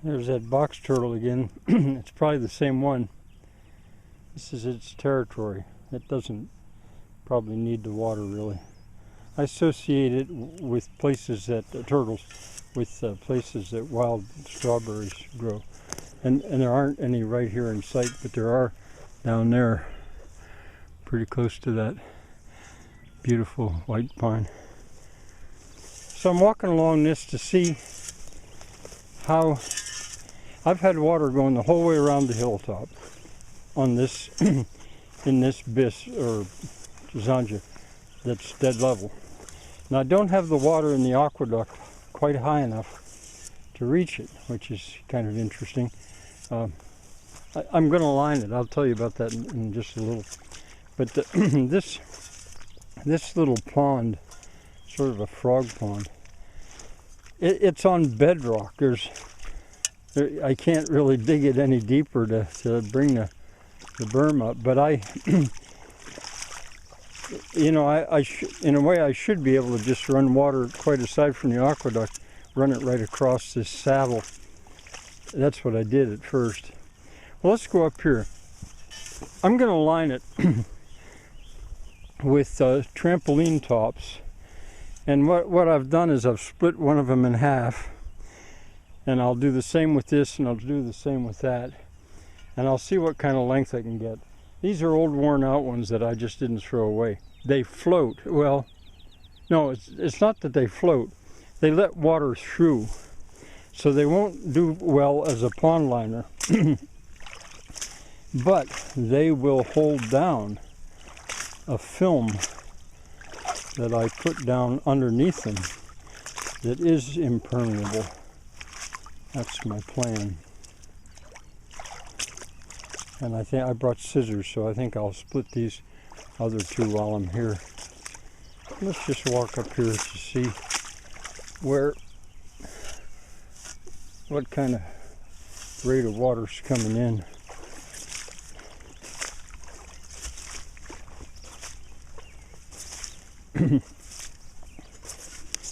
There's that box turtle again. It's probably the same one. This is its territory. It doesn't probably need the water really. I associate it with places that turtles with places that wild strawberries grow, and there aren't any right here in sight, but there are down there, pretty close to that beautiful white pine. So I'm walking along this to see how I've had water going the whole way around the hilltop on this in this bis or zanja that's dead level. Now I don't have the water in the aqueduct quite high enough to reach it, which is kind of interesting. I'm going to line it. I'll tell you about that in just a little. But this little pond, sort of a frog pond, it's on bedrock. I can't really dig it any deeper to bring the berm up, but in a way I should be able to just run water quite aside from the aqueduct, run it right across this saddle. That's what I did at first. Well, let's go up here. I'm going to line it with trampoline tops, and what I've done is I've split one of them in half, and I'll do the same with this, and I'll do the same with that, and I'll see what kind of length I can get. These are old worn out ones that I just didn't throw away. They float. Well, no, it's not that they float. They let water through, so they won't do well as a pond liner. But they will hold down a film that I put down underneath them that is impermeable. That's my plan. And I think I brought scissors, so I think I'll split these other two while I'm here. Let's just walk up here to see what kind of rate of water's coming in.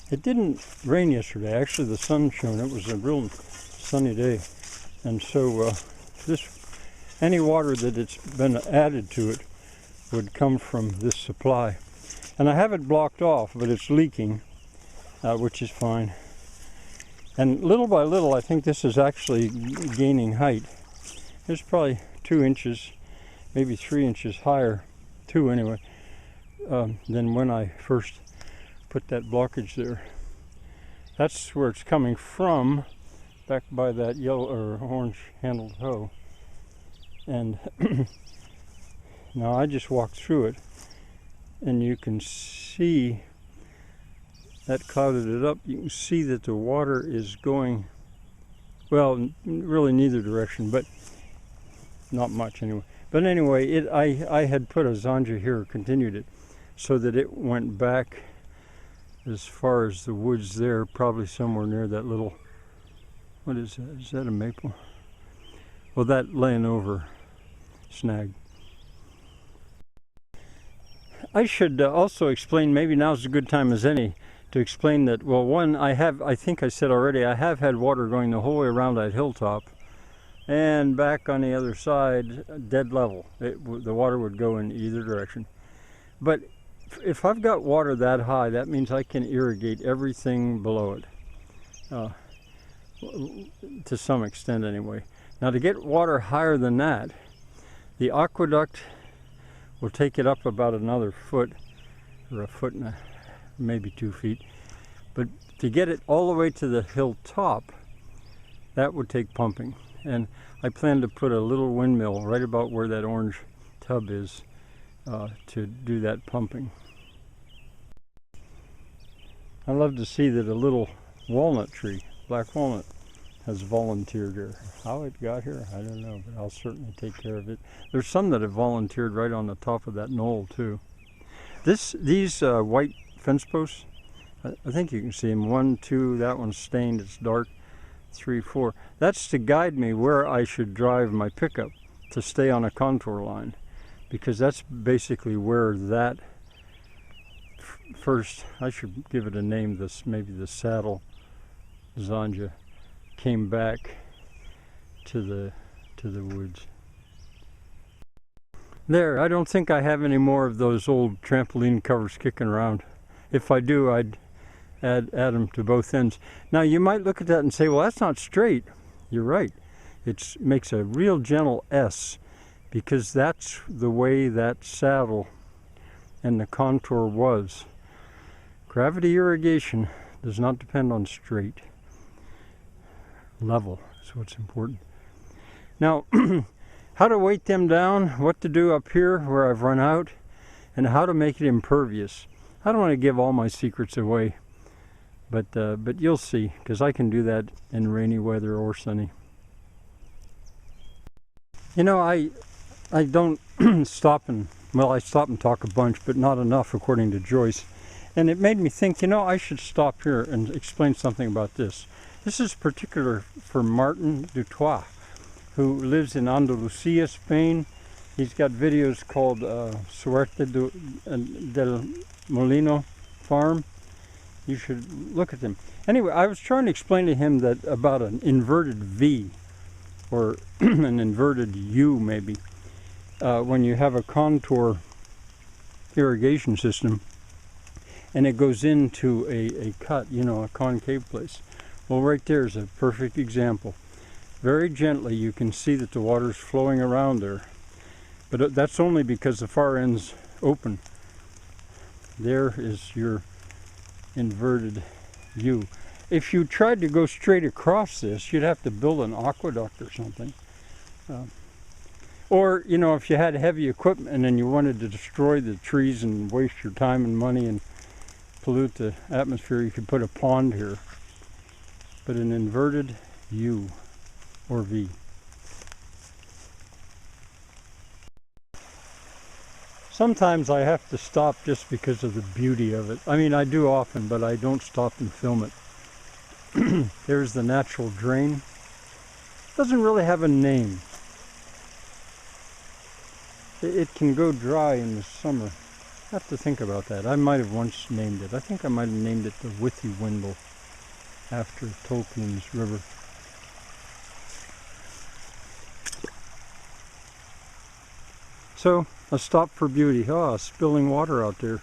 It didn't rain yesterday. Actually, the sun shone. It was a real sunny day, and so any water that it's been added to it would come from this supply. And I have it blocked off, but it's leaking, which is fine. And little by little, I think this is actually gaining height. It's probably 2 inches, maybe 3 inches higher, 2 anyway, than when I first put that blockage there. That's where it's coming from, back by that yellow or orange handled hoe. And now I just walked through it, and you can see that clouded it up. You can see that the water is going, well, really neither direction, but not much anyway. But anyway, I had put a zanja here, continued it, so that it went back as far as the woods there, probably somewhere near that little, what is that? Is that a maple? Well, that laying over snag. I should also explain, maybe now's a good time as any, to explain that, well, one, I think I said already, I have had water going the whole way around that hilltop, and back on the other side, dead level. The water would go in either direction. But if I've got water that high, that means I can irrigate everything below it, to some extent anyway. Now, to get water higher than that, the aqueduct will take it up about another foot, or a foot and maybe 2 feet. But to get it all the way to the hilltop, that would take pumping. And I plan to put a little windmill right about where that orange tub is, to do that pumping. I love to see that a little walnut tree, black walnut, has volunteered here. How it got here, I don't know, but I'll certainly take care of it. There's some that have volunteered right on the top of that knoll too. These white fence posts, I think you can see them. 1, 2, that one's stained, it's dark. 3, 4. That's to guide me where I should drive my pickup to stay on a contour line, because that's basically where that first, I should give it a name, maybe the saddle zanja came back to the woods. There, I don't think I have any more of those old trampoline covers kicking around. If I do, I'd add them to both ends. Now you might look at that and say, well, that's not straight. You're right. It makes a real gentle S, because that's the way that saddle and the contour was. Gravity irrigation does not depend on straight. Level is what's important. Now, how to weight them down, what to do up here where I've run out, and how to make it impervious. I don't want to give all my secrets away, but you'll see, because I can do that in rainy weather or sunny. You know, I don't stop and talk a bunch, but not enough according to Joyce. And it made me think, you know, I should stop here and explain something about this. This is particular for Martin Dutois, who lives in Andalusia, Spain. He's got videos called Suerte del Molino Farm. You should look at them. Anyway, I was trying to explain to him that about an inverted V, or an inverted U maybe, when you have a contour irrigation system and it goes into a cut, you know, a concave place. Well, right there is a perfect example. Very gently you can see that the water is flowing around there, but that's only because the far end's open. There is your inverted U. If you tried to go straight across this, you'd have to build an aqueduct or something. Or, you know, if you had heavy equipment and you wanted to destroy the trees and waste your time and money and pollute the atmosphere, you could put a pond here. But an inverted U or V. Sometimes I have to stop just because of the beauty of it. I mean, I do often, but I don't stop and film it. There's the natural drain. Doesn't really have a name. It can go dry in the summer. I have to think about that. I might have once named it. I think I might have named it the Withywindle, after Tolkien's river. So, a stop for beauty. Ah, spilling water out there.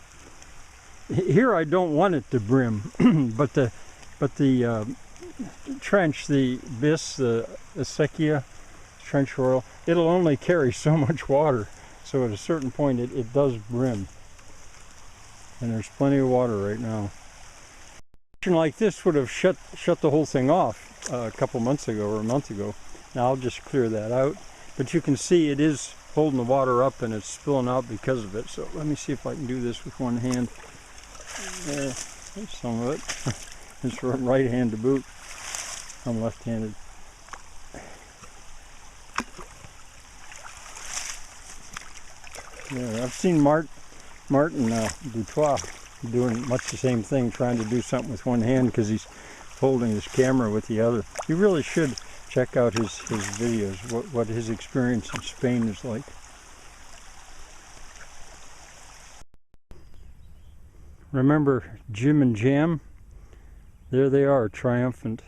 Here I don't want it to brim, but the trench, the bis, the acequia trench oil, it'll only carry so much water. So at a certain point it does brim. And there's plenty of water right now. Like this would have shut the whole thing off a couple months ago or a month ago. Now I'll just clear that out. But you can see it is holding the water up and it's spilling out because of it. So let me see if I can do this with one hand. There's some of it. It's right hand to boot. I'm left-handed. Yeah, I've seen Martin Dutois doing much the same thing, trying to do something with one hand because he's holding his camera with the other. You really should check out his videos, what his experience in Spain is like. Remember Jim and Jam? There they are, triumphant.